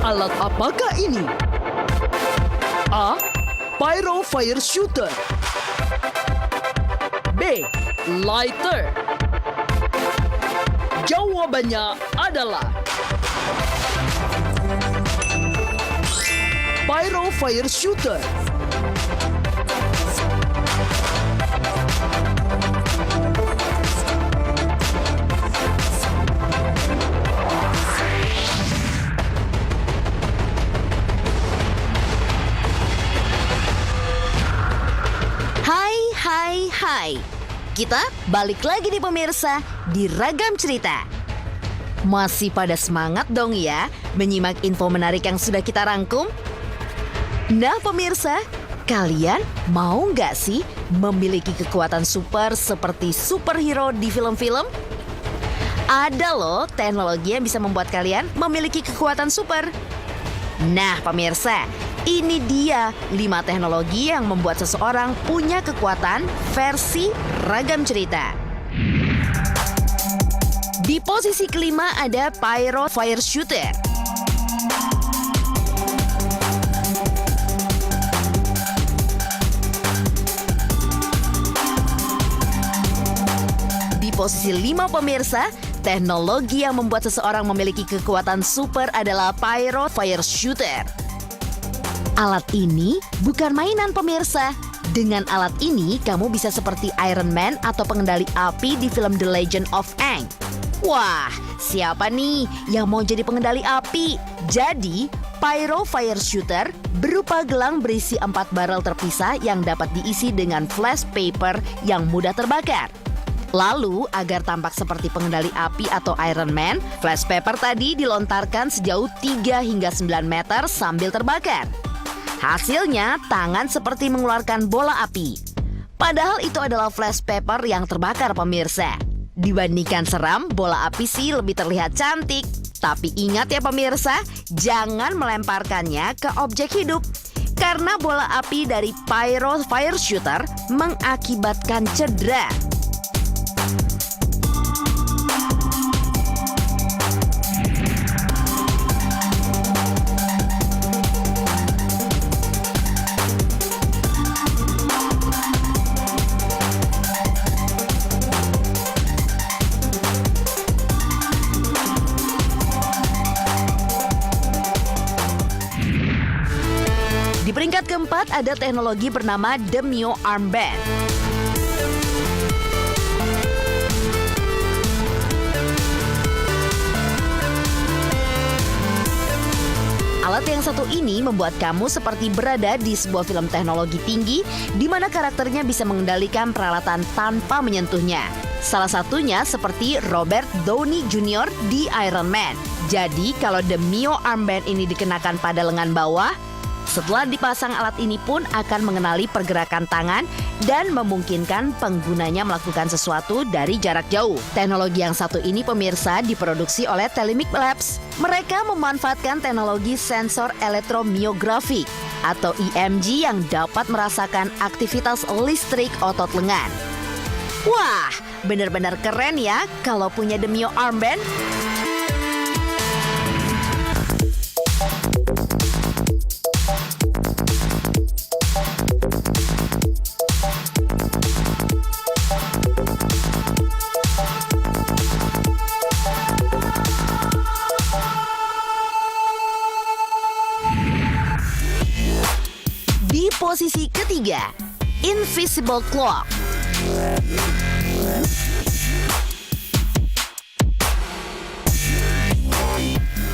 Alat apakah ini? A. Pyro Fire Shooter. B. Lighter. Jawabannya adalah Pyro Fire Shooter. Hai, kita balik lagi nih pemirsa di Ragam Cerita. Masih pada semangat dong ya menyimak info menarik yang sudah kita rangkum? Nah pemirsa, kalian mau nggak sih memiliki kekuatan super seperti superhero di film-film? Ada loh teknologi yang bisa membuat kalian memiliki kekuatan super. Nah pemirsa, ini dia 5 teknologi yang membuat seseorang punya kekuatan versi Ragam Cerita. Di posisi kelima ada Pyro Fire Shooter. Di posisi 5 pemirsa, teknologi yang membuat seseorang memiliki kekuatan super adalah Pyro Fire Shooter. Alat ini bukan mainan pemirsa. Dengan alat ini, kamu bisa seperti Iron Man atau pengendali api di film The Legend of Aang. Wah, siapa nih yang mau jadi pengendali api? Jadi, Pyro Fire Shooter berupa gelang berisi 4 barel terpisah yang dapat diisi dengan flash paper yang mudah terbakar. Lalu, agar tampak seperti pengendali api atau Iron Man, flash paper tadi dilontarkan sejauh 3 hingga 9 meter sambil terbakar. Hasilnya, tangan seperti mengeluarkan bola api. Padahal itu adalah flash paper yang terbakar pemirsa. Dibandingkan seram, bola api sih lebih terlihat cantik. Tapi ingat ya pemirsa, jangan melemparkannya ke objek hidup. Karena bola api dari Pyro Fire Shooter mengakibatkan cedera. Di peringkat keempat ada teknologi bernama The Mio Armband. Alat yang satu ini membuat kamu seperti berada di sebuah film teknologi tinggi di mana karakternya bisa mengendalikan peralatan tanpa menyentuhnya. Salah satunya seperti Robert Downey Jr. di Iron Man. Jadi kalau The Mio Armband ini dikenakan pada lengan bawah, setelah dipasang alat ini pun akan mengenali pergerakan tangan dan memungkinkan penggunanya melakukan sesuatu dari jarak jauh. Teknologi yang satu ini pemirsa diproduksi oleh Telemik Labs. Mereka memanfaatkan teknologi sensor elektromiografik atau EMG yang dapat merasakan aktivitas listrik otot lengan. Wah, benar-benar keren ya kalau punya The Mio Armband. Di posisi ketiga, Invisible Cloak.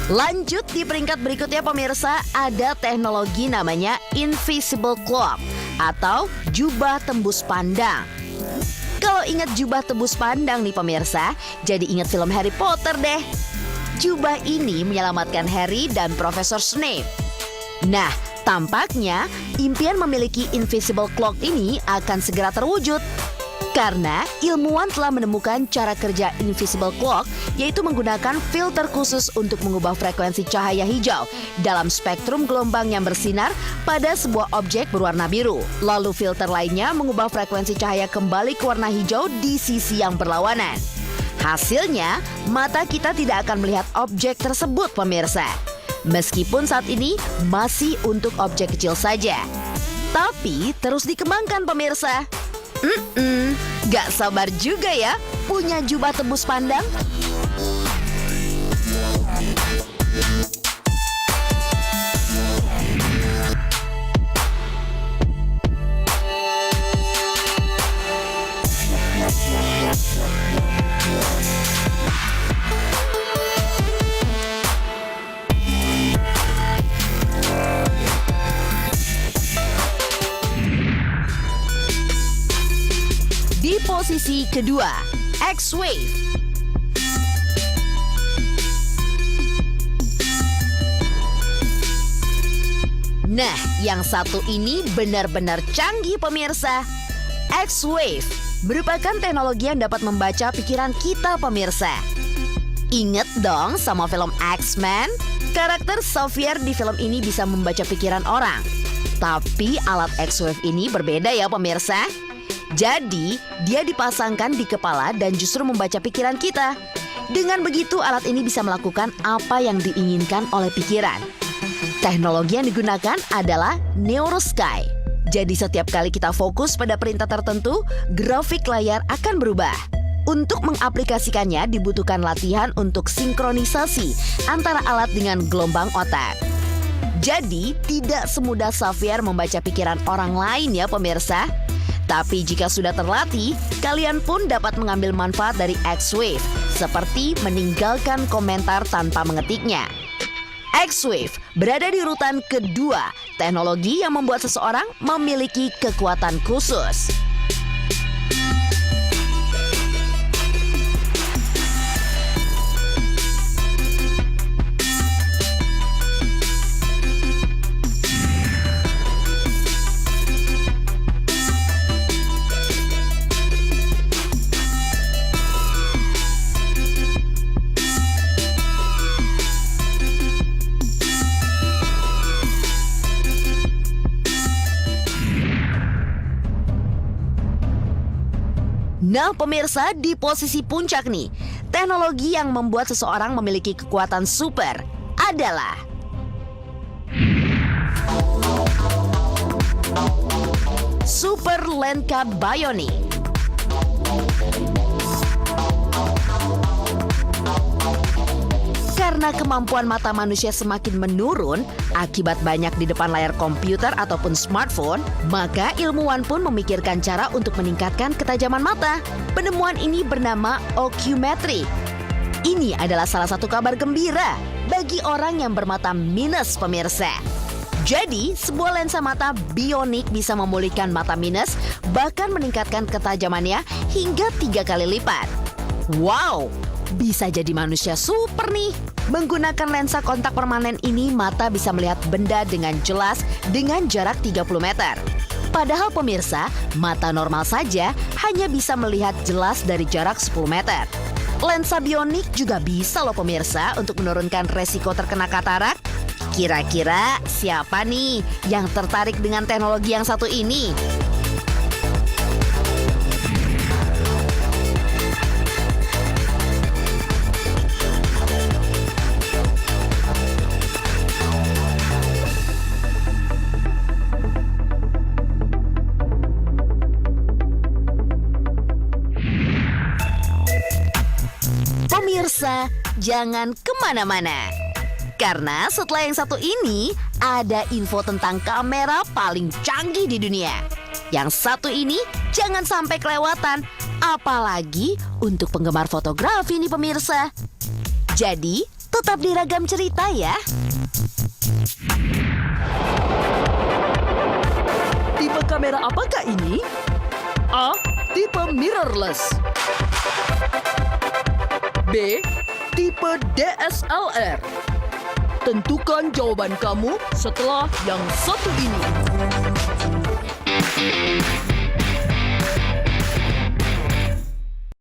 Lanjut di peringkat berikutnya pemirsa, ada teknologi namanya Invisible Cloak atau jubah tembus pandang. Kalau ingat jubah tembus pandang nih pemirsa, jadi ingat film Harry Potter deh. Jubah ini menyelamatkan Harry dan Profesor Snape. Nah, tampaknya impian memiliki Invisible Cloak ini akan segera terwujud. Karena ilmuwan telah menemukan cara kerja invisible clock, yaitu menggunakan filter khusus untuk mengubah frekuensi cahaya hijau dalam spektrum gelombang yang bersinar pada sebuah objek berwarna biru. Lalu filter lainnya mengubah frekuensi cahaya kembali ke warna hijau di sisi yang berlawanan. Hasilnya, mata kita tidak akan melihat objek tersebut, pemirsa. Meskipun saat ini masih untuk objek kecil saja. Tapi terus dikembangkan, pemirsa. Gak sabar juga ya punya jubah tembus pandang. Di posisi kedua, X-Wave. Nah, yang satu ini benar-benar canggih, pemirsa. X-Wave merupakan teknologi yang dapat membaca pikiran kita, pemirsa. Ingat dong sama film X-Men? Karakter Xavier di film ini bisa membaca pikiran orang. Tapi alat X-Wave ini berbeda ya, pemirsa. Jadi, dia dipasangkan di kepala dan justru membaca pikiran kita. Dengan begitu, alat ini bisa melakukan apa yang diinginkan oleh pikiran. Teknologi yang digunakan adalah NeuroSky. Jadi, setiap kali kita fokus pada perintah tertentu, grafik layar akan berubah. Untuk mengaplikasikannya, dibutuhkan latihan untuk sinkronisasi antara alat dengan gelombang otak. Jadi, tidak semudah Xavier membaca pikiran orang lain ya, pemirsa. Tapi jika sudah terlatih, kalian pun dapat mengambil manfaat dari X-Wave, seperti meninggalkan komentar tanpa mengetiknya. X-Wave berada di urutan kedua, teknologi yang membuat seseorang memiliki kekuatan khusus. Nah, pemirsa, di posisi puncak nih, teknologi yang membuat seseorang memiliki kekuatan super adalah Super Lenka Bionic. Karena kemampuan mata manusia semakin menurun akibat banyak di depan layar komputer ataupun smartphone, maka ilmuwan pun memikirkan cara untuk meningkatkan ketajaman mata. Penemuan ini bernama ocumetry. Ini adalah salah satu kabar gembira bagi orang yang bermata minus, pemirsa. Jadi, sebuah lensa mata bionik bisa memulihkan mata minus, bahkan meningkatkan ketajamannya hingga 3 kali lipat. Wow! Bisa jadi manusia super nih. Menggunakan lensa kontak permanen ini, mata bisa melihat benda dengan jelas dengan jarak 30 meter. Padahal pemirsa, mata normal saja hanya bisa melihat jelas dari jarak 10 meter. Lensa bionik juga bisa loh pemirsa untuk menurunkan resiko terkena katarak. Kira-kira siapa nih yang tertarik dengan teknologi yang satu ini? Pemirsa, jangan kemana-mana. Karena setelah yang satu ini, ada info tentang kamera paling canggih di dunia. Yang satu ini jangan sampai kelewatan, apalagi untuk penggemar fotografi nih pemirsa. Jadi, tetap di Ragam Cerita ya. Tipe kamera apakah ini? A. Tipe mirrorless. B. Tipe DSLR. Tentukan jawaban kamu setelah yang satu ini.